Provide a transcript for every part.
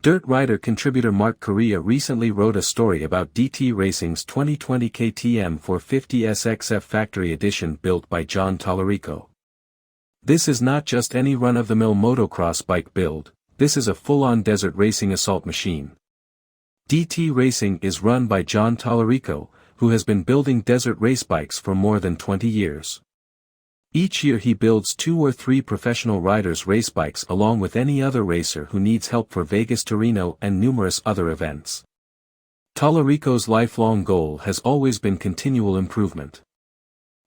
Dirt Rider contributor Mark Kariya recently wrote a story about DT Racing's 2020 KTM 450 SXF Factory Edition built by John Talarico. This is not just any run-of-the-mill motocross bike build, this is a full-on desert racing assault machine. DT Racing is run by John Talarico, who has been building desert race bikes for more than 20 years. Each year he builds 2 or 3 professional riders' race bikes along with any other racer who needs help for Vegas-to-Reno and numerous other events. Talarico's lifelong goal has always been continual improvement.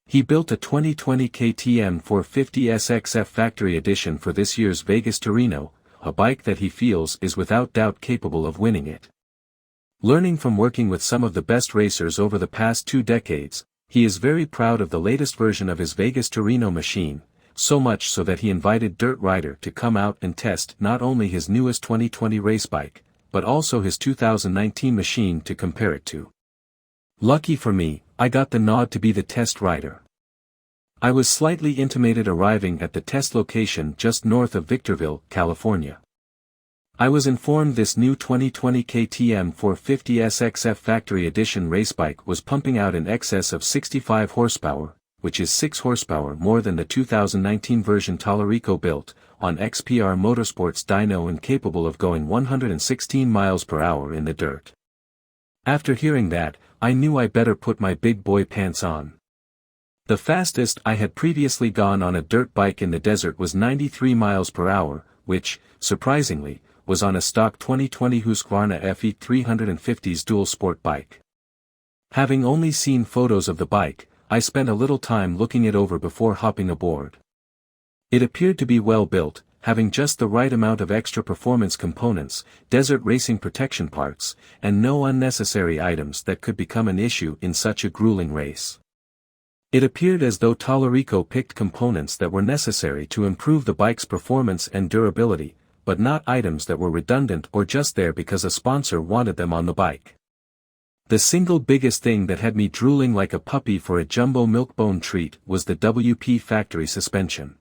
He built a 2020 KTM 450 SXF Factory Edition for this year's Vegas-to-Reno, a bike that he feels is without doubt capable of winning it. Learning from working with some of the best racers over the past 2 decades, he is very proud of the latest version of his Vegas-to-Reno machine, so much so that he invited Dirt Rider to come out and test not only his newest 2020 race bike, but also his 2019 machine to compare it to. Lucky for me, I got the nod to be the test rider. I was slightly intimated arriving at the test location just north of Victorville, California. I was informed this new 2020 KTM 450 SXF Factory Edition racebike was pumping out in excess of 65 horsepower, which is 6 horsepower more than the 2019 version Talarico built, on XPR Motorsports dyno and capable of going 116 miles per hour in the dirt. After hearing that, I knew I better put my big boy pants on. The fastest I had previously gone on a dirt bike in the desert was 93 miles per hour, which, surprisingly, was on a stock 2020 Husqvarna FE 350's dual sport bike. Having only seen photos of the bike, I spent a little time looking it over before hopping aboard. It appeared to be well built, having just the right amount of extra performance components, desert racing protection parts, and no unnecessary items that could become an issue in such a grueling race. It appeared as though Talarico picked components that were necessary to improve the bike's performance and durability, but not items that were redundant or just there because a sponsor wanted them on the bike. The single biggest thing that had me drooling like a puppy for a jumbo milk-bone treat was the WP factory suspension.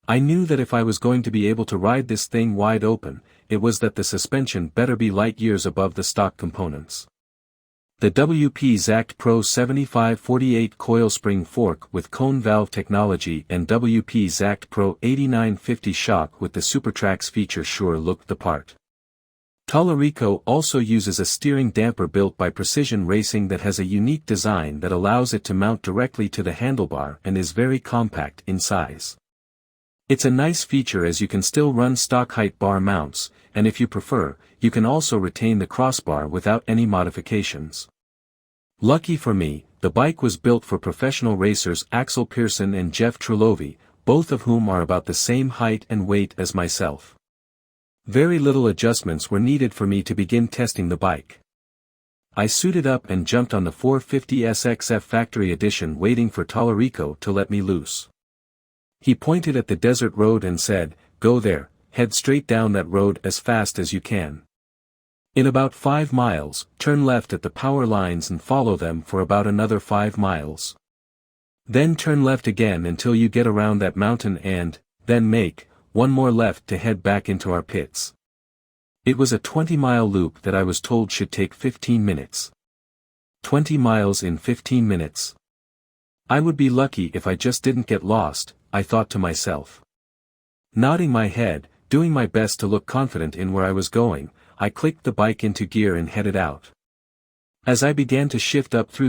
I knew that if I was going to be able to ride this thing wide open, it was that the suspension better be light years above the stock components. The WP Zact Pro 7548 coil spring fork with cone valve technology and WP Zact Pro 8950 shock with the SuperTrax feature sure looked the part. Talarico also uses a steering damper built by Precision Racing that has a unique design that allows it to mount directly to the handlebar and is very compact in size. It's a nice feature as you can still run stock height bar mounts, and if you prefer, you can also retain the crossbar without any modifications. Lucky for me, the bike was built for professional racers Axel Pearson and Jeff Trulovi, both of whom are about the same height and weight as myself. Very little adjustments were needed for me to begin testing the bike. I suited up and jumped on the 450 SXF Factory Edition waiting for Talarico to let me loose. He pointed at the desert road and said, "Go there, head straight down that road as fast as you can. In about 5 miles, turn left at the power lines and follow them for about another 5 miles. Then turn left again until you get around that mountain and, then make, 1 more left to head back into our pits." It was a 20-mile loop that I was told should take 15 minutes. 20 miles in 15 minutes. I would be lucky if I just didn't get lost, I thought to myself. Nodding my head, doing my best to look confident in where I was going, I clicked the bike into gear and headed out. As I began to shift up through